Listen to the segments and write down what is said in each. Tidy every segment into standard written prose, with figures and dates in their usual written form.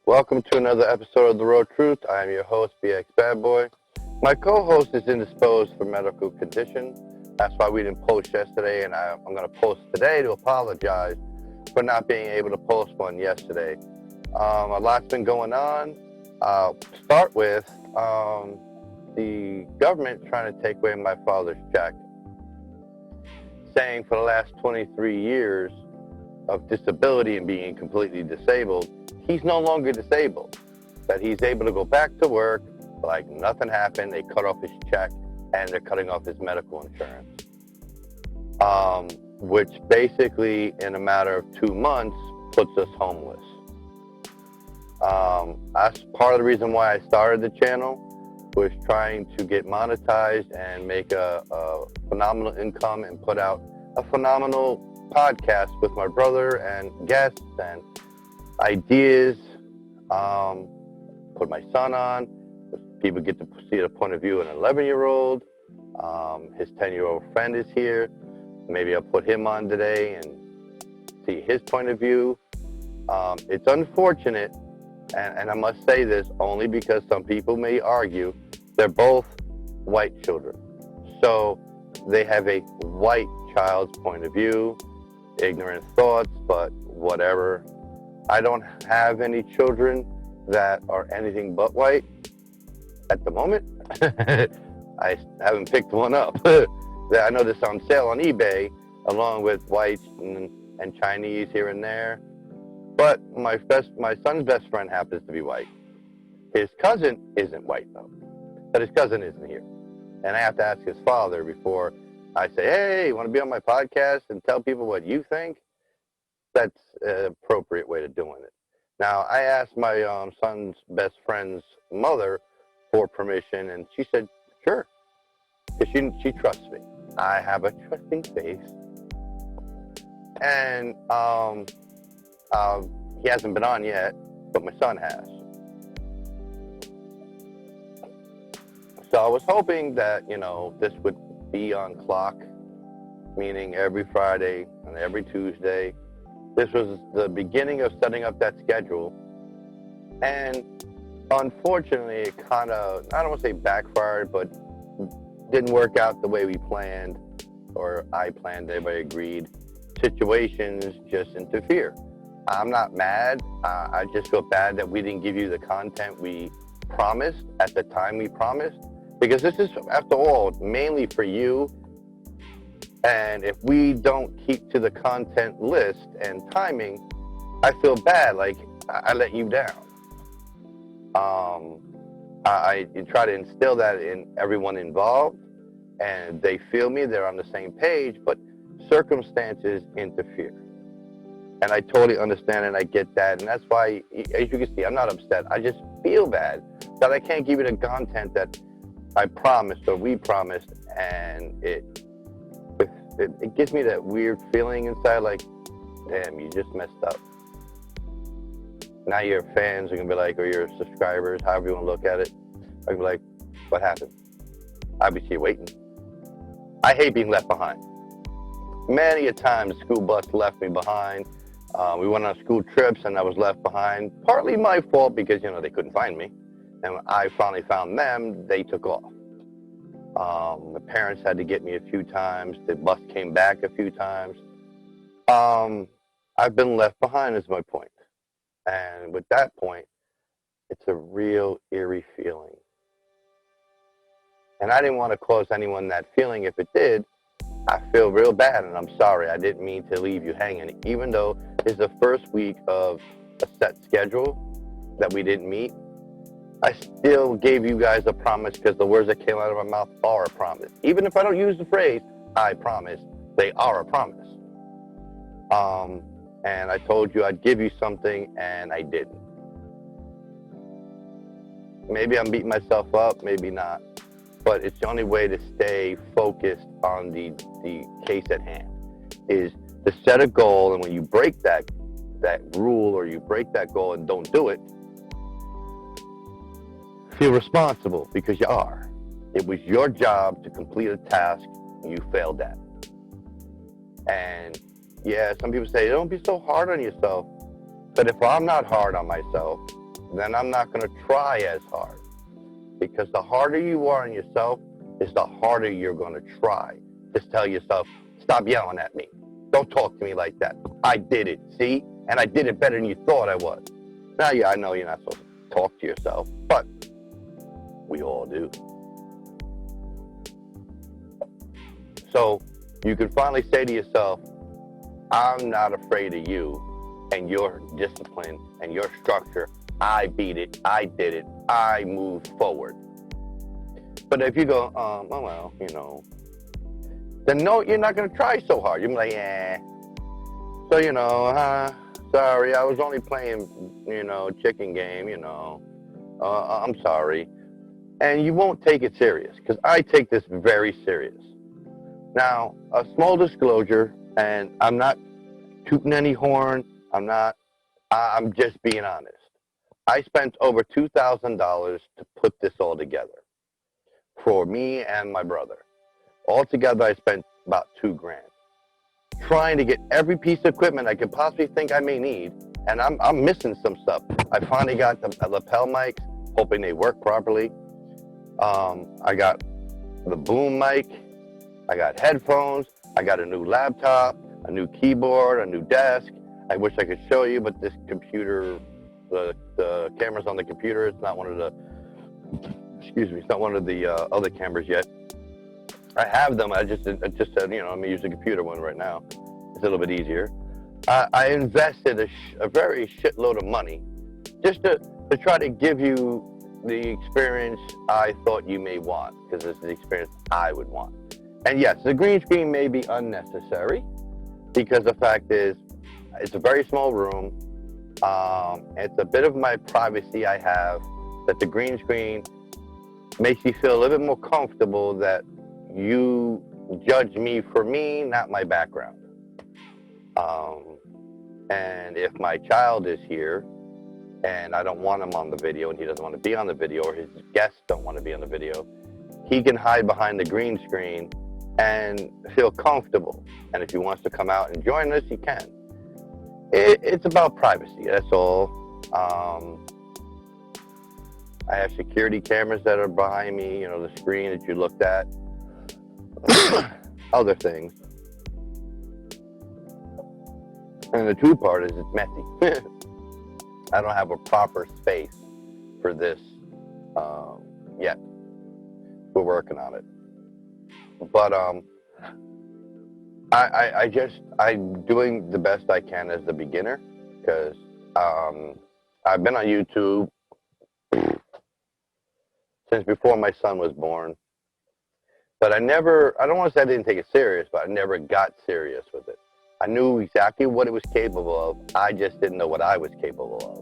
Welcome to another episode of The Road Truth. I am your host, BX Bad Boy. My co-host is indisposed for medical condition. That's why we didn't post yesterday, and I'm going to post today to apologize for not being able to post one yesterday. A lot's been going on. Start with the government trying to take away my father's check, saying for the last 23 years of disability and being completely disabled, he's no longer disabled, that he's able to go back to work like nothing happened. They cut off his check and they're cutting off his medical insurance, which basically in a matter of 2 months puts us homeless. That's part of the reason why I started the channel, was trying to get monetized and make a phenomenal income and put out a phenomenal podcast with my brother and guests and ideas. Put my son on. People get to see the point of view of an 11-year-old. His 10-year-old friend is here. Maybe I'll put him on today and see his point of view. It's unfortunate, and I must say this only because some people may argue, they're both white children. So they have a white child's point of view, ignorant thoughts, but whatever. I don't have any children that are anything but white at the moment. I haven't picked one up. I know this on sale on eBay, along with whites and Chinese here and there. But my son's best friend happens to be white. His cousin isn't white though, but his cousin isn't here. And I have to ask his father before I say, hey, you want to be on my podcast and tell people what you think? That's an appropriate way of doing it. Now, I asked my son's best friend's mother for permission, and she said, sure, because she trusts me. I have a trusting face. And he hasn't been on yet, but my son has. So I was hoping that, this would be on clock, meaning every Friday and every Tuesday. This was the beginning of setting up that schedule. And unfortunately, it kind of, I don't want to say backfired, but didn't work out the way we planned, or I planned, everybody agreed. Situations just interfere. I'm not mad. I just feel bad that we didn't give you the content we promised at the time we promised. Because this is, after all, mainly for you. And if we don't keep to the content list and timing, I feel bad, like I let you down. I try to instill that in everyone involved, and they feel me, they're on the same page, but circumstances interfere. And I totally understand and I get that, and that's why, as you can see, I'm not upset. I just feel bad that I can't give you the content that I promised or we promised, and it gives me that weird feeling inside, like, damn, you just messed up. Now your fans are going to be like, or your subscribers, however you want to look at it, are going to be like, what happened? Obviously you're waiting. I hate being left behind. Many a time the school bus left me behind. We went on school trips and I was left behind. Partly my fault because, they couldn't find me. And when I finally found them, they took off. The parents had to get me a few times. The bus came back a few times. I've been left behind is my point. And with that point, it's a real eerie feeling. And I didn't want to cause anyone that feeling. If it did, I feel real bad, and I'm sorry. I didn't mean to leave you hanging. Even though it's the first week of a set schedule that we didn't meet, I still gave you guys a promise, because the words that came out of my mouth are a promise. Even if I don't use the phrase, I promise, they are a promise. And I told you I'd give you something, and I didn't. Maybe I'm beating myself up, maybe not. But it's the only way to stay focused on the case at hand, is to set a goal, and when you break that rule, or you break that goal and don't do it, feel responsible, because you are. It was your job to complete a task you failed at. And yeah, some people say, don't be so hard on yourself. But if I'm not hard on myself, then I'm not going to try as hard. Because the harder you are on yourself is the harder you're going to try. Just tell yourself, stop yelling at me. Don't talk to me like that. I did it, see? And I did it better than you thought I was. Now, yeah, I know you're not supposed to talk to yourself, but we all do. So you can finally say to yourself, I'm not afraid of you and your discipline and your structure. I beat it. I did it. I moved forward. But if you go, oh, well, you know, then no, you're not going to try so hard. You're like, So, you know, sorry, I was only playing, you know, chicken game, you know. I'm sorry. And you won't take it serious, because I take this very serious. Now, a small disclosure, and I'm not tooting any horn. I'm just being honest. I spent over $2,000 to put this all together for me and my brother. Altogether, I spent about $2,000 trying to get every piece of equipment I could possibly think I may need, and I'm missing some stuff. I finally got the lapel mics, hoping they work properly. I got the boom mic. I got headphones. I got a new laptop, a new keyboard, a new desk. I wish I could show you, but this computer, the camera's on the computer. It's not one of the, it's not one of the other cameras yet. I have them. I just said, you know, I'm gonna use the computer one right now. It's a little bit easier. I invested a very shitload of money just to try to give you the experience I thought you may want, because it's the experience I would want. And yes, the green screen may be unnecessary, because the fact is, it's a very small room. It's a bit of my privacy I have, that the green screen makes you feel a little bit more comfortable that you judge me for me, not my background. And if my child is here and I don't want him on the video and he doesn't want to be on the video, or his guests don't want to be on the video, he can hide behind the green screen and feel comfortable. And if he wants to come out and join us, he can. It's about privacy, that's all. I have security cameras that are behind me, you know, the screen that you looked at. Other things. And the true part is it's messy. I don't have a proper space for this yet. We're working on it. But I'm doing the best I can as the beginner, because I've been on YouTube since before my son was born. But I don't want to say I didn't take it serious, but I never got serious with it. I knew exactly what it was capable of. I just didn't know what I was capable of.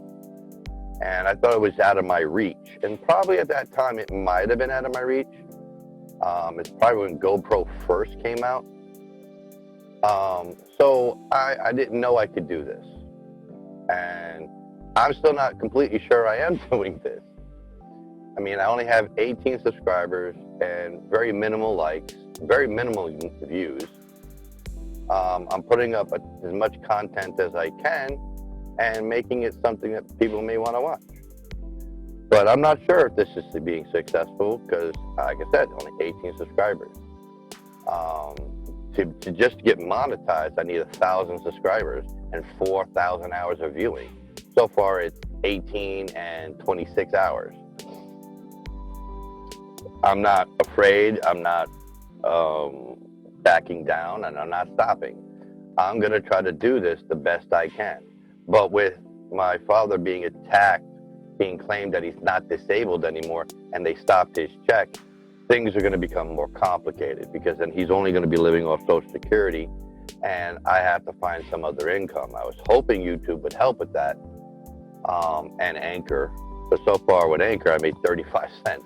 And I thought it was out of my reach. And probably at that time, it might have been out of my reach. It's probably when GoPro first came out. So I didn't know I could do this. And I'm still not completely sure I am doing this. I mean, I only have 18 subscribers and very minimal likes, very minimal views. I'm putting up as much content as I can and making it something that people may want to watch. But I'm not sure if this is being successful, because, like I said, only 18 subscribers. To just get monetized, I need 1,000 subscribers and 4,000 hours of viewing. So far, it's 18 and 26 hours. I'm not afraid. I'm not backing down, and I'm not stopping. I'm going to try to do this the best I can. But with my father being attacked, being claimed that he's not disabled anymore, and they stopped his check, things are going to become more complicated, because then he's only going to be living off Social Security, and I have to find some other income. I was hoping YouTube would help with that, and Anchor. But so far with Anchor, I made 35 cents.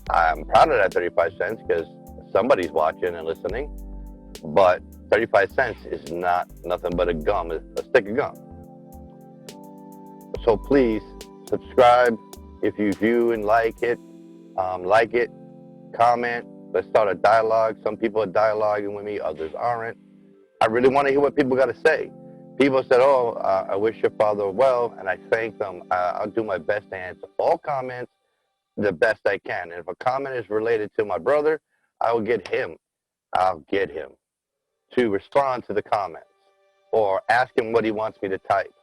I'm proud of that 35 cents, because somebody's watching and listening. But 35 cents is not nothing but a stick of gum. So please subscribe if you view and like it, comment. Let's start a dialogue. Some people are dialoguing with me, others aren't. I really want to hear what people got to say, People said, "Oh, I wish your father well," and I thank them. I'll do my best to answer all comments the best I can. And if a comment is related to my brother, I will get him. I'll get him to respond to the comments or ask him what he wants me to type,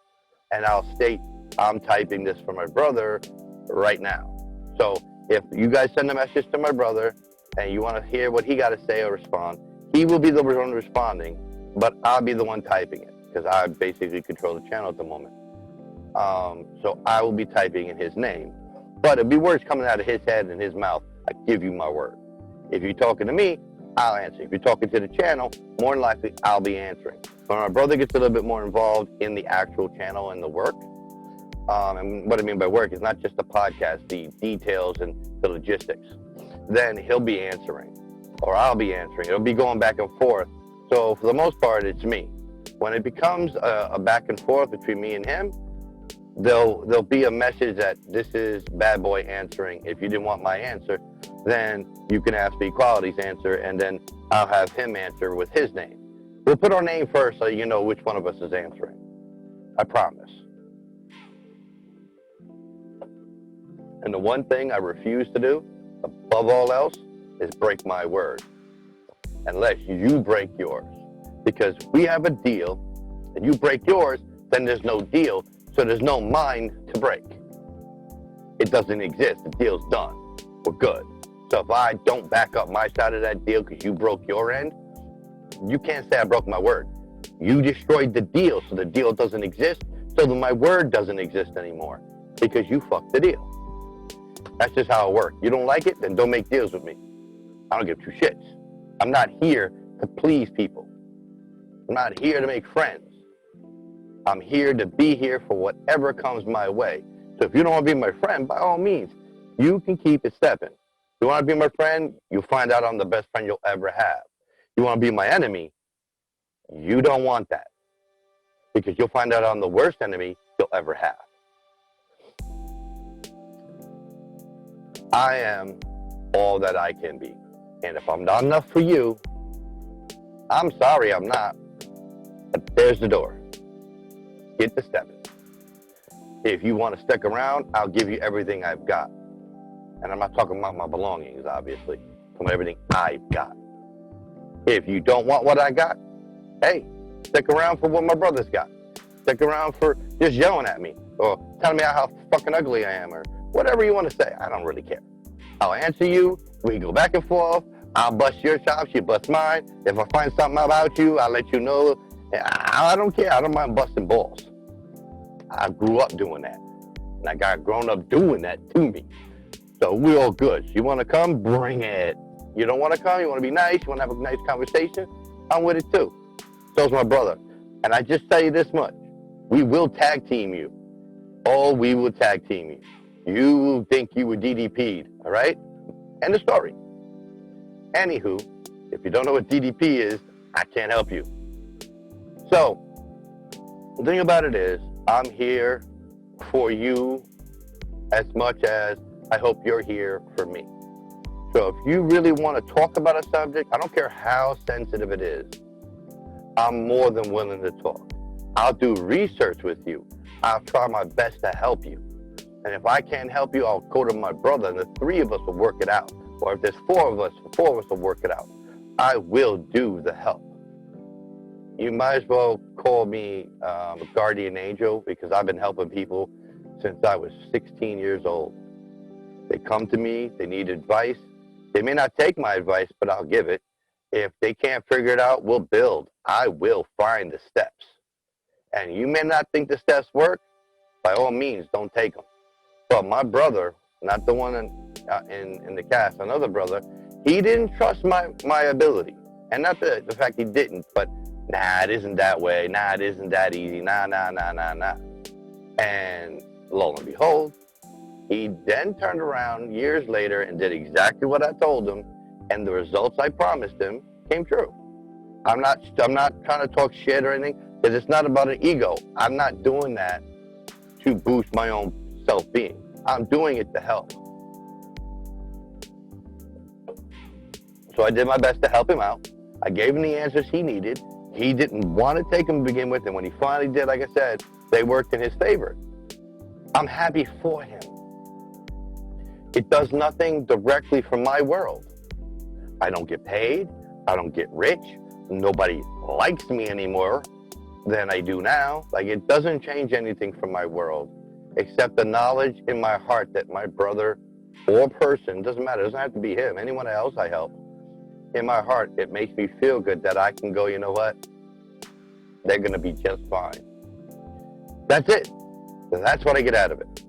and I'll state I'm typing this for my brother right now. So if you guys send a message to my brother and you want to hear what he got to say or respond, he will be the one responding, but I'll be the one typing it because I basically control the channel at the moment. So I will be typing in his name, but it'll be words coming out of his head and his mouth. I give you my word. If you're talking to me, I'll answer. If you're talking to the channel, more than likely I'll be answering. When my brother gets a little bit more involved in the actual channel and the work, and what I mean by work is not just the podcast, the details and the logistics, then he'll be answering or I'll be answering. It'll be going back and forth. So for the most part, it's me. When it becomes a back and forth between me and him, there'll be a message that this is Bad Boy answering. If you didn't want my answer, then you can ask the Equality's answer, and then I'll have him answer with his name. We'll put our name first so you know which one of us is answering. I promise. And the one thing I refuse to do, above all else, is break my word. Unless you break yours. Because we have a deal, and you break yours, then there's no deal, so there's no mine to break. It doesn't exist. The deal's done. We're good. So if I don't back up my side of that deal because you broke your end, you can't say I broke my word. You destroyed the deal, so the deal doesn't exist, so then my word doesn't exist anymore because you fucked the deal. That's just how it works. You don't like it, then don't make deals with me. I don't give two shits. I'm not here to please people. I'm not here to make friends. I'm here to be here for whatever comes my way. So if you don't want to be my friend, by all means, you can keep it stepping. You want to be my friend, you'll find out I'm the best friend you'll ever have. You want to be my enemy, you don't want that. Because you'll find out I'm the worst enemy you'll ever have. I am all that I can be. And if I'm not enough for you, I'm sorry I'm not. But there's the door. Get to stepping. If you want to stick around, I'll give you everything I've got. And I'm not talking about my belongings, obviously. I'm talking about everything I've got. If you don't want what I got, hey, stick around for what my brother's got. Stick around for just yelling at me or telling me how fucking ugly I am or whatever you want to say. I don't really care. I'll answer you. We can go back and forth. I'll bust your chops. You bust mine. If I find something about you, I'll let you know. I don't care. I don't mind busting balls. I grew up doing that. And I got grown up doing that to me. So we're all good. You want to come? Bring it. You don't want to come? You want to be nice? You want to have a nice conversation? I'm with it too. So's my brother. And I just tell you this much. We will tag team you. Oh, we will tag team you. You will think you were DDP'd, all right? End of story. Anywho, if you don't know what DDP is, I can't help you. So, the thing about it is, I'm here for you as much as I hope you're here for me. So if you really want to talk about a subject, I don't care how sensitive it is, I'm more than willing to talk. I'll do research with you. I'll try my best to help you. And if I can't help you, I'll go to my brother, and the three of us will work it out. Or if there's four of us will work it out. I will do the help. You might as well call me a guardian angel because I've been helping people since I was 16 years old. They come to me, they need advice. They may not take my advice, but I'll give it. If they can't figure it out, we'll build. I will find the steps. And you may not think the steps work. By all means, don't take them. But my brother, not the one in the cast, another brother, he didn't trust my ability. And not the fact he didn't, but nah, it isn't that way. Nah, it isn't that easy. Nah. And lo and behold, he then turned around years later and did exactly what I told him, and the results I promised him came true. I'm not trying to talk shit or anything, because it's not about an ego. I'm not doing that to boost my own self-being. I'm doing it to help. So I did my best to help him out. I gave him the answers he needed, He didn't want to take them to begin with, and when he finally did, like I said, they worked in his favor. I'm happy for him. It does nothing directly for my world. I don't get paid. I don't get rich. Nobody likes me anymore than I do now. Like, it doesn't change anything for my world, except the knowledge in my heart that my brother or person, doesn't matter, it doesn't have to be him, anyone else I help, in my heart, it makes me feel good that I can go, you know what? They're going to be just fine. That's it. That's what I get out of it.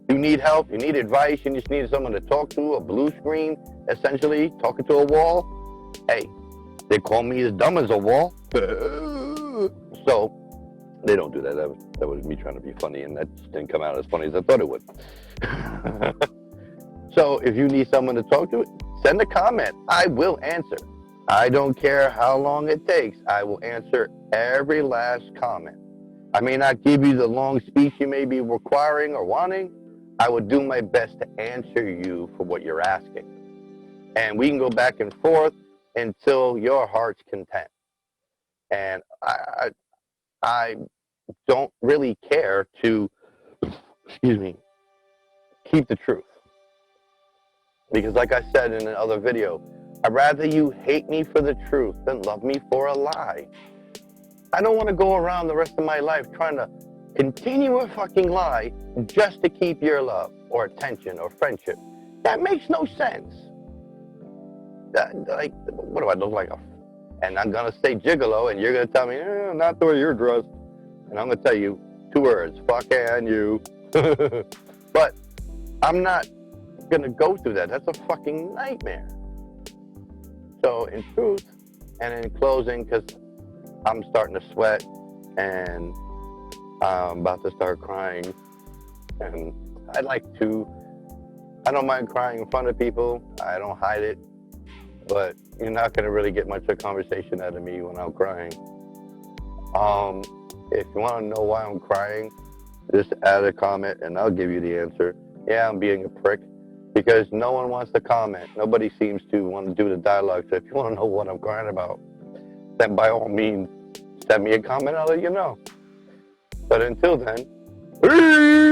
You need help, you need advice, you just need someone to talk to, a blue screen, essentially, talking to a wall. Hey, they call me as dumb as a wall. So, they don't do that. That was me trying to be funny, and that just didn't come out as funny as I thought it would. So, if you need someone to talk to, send a comment. I will answer. I don't care how long it takes. I will answer every last comment. I may not give you the long speech you may be requiring or wanting. I will do my best to answer you for what you're asking. And we can go back and forth until your heart's content. And I don't really care to, keep the truth. Because like I said in another video, I'd rather you hate me for the truth than love me for a lie. I don't want to go around the rest of my life trying to continue a fucking lie just to keep your love or attention or friendship. That makes no sense. Like, what do I look like? And I'm going to say gigolo, and you're going to tell me, not the way you're dressed. And I'm going to tell you 2 words, fuck and you. But I'm not going to go through that. That's a fucking nightmare. So in truth, and in closing, because I'm starting to sweat, and I'm about to start crying, and I don't mind crying in front of people. I don't hide it, but you're not going to really get much of a conversation out of me when I'm crying. If you want to know why I'm crying, just add a comment and I'll give you the answer. Yeah, I'm being a prick because no one wants to comment. Nobody seems to want to do the dialogue. So if you want to know what I'm crying about, then by all means, send me a comment. I'll let you know. But until then, peace!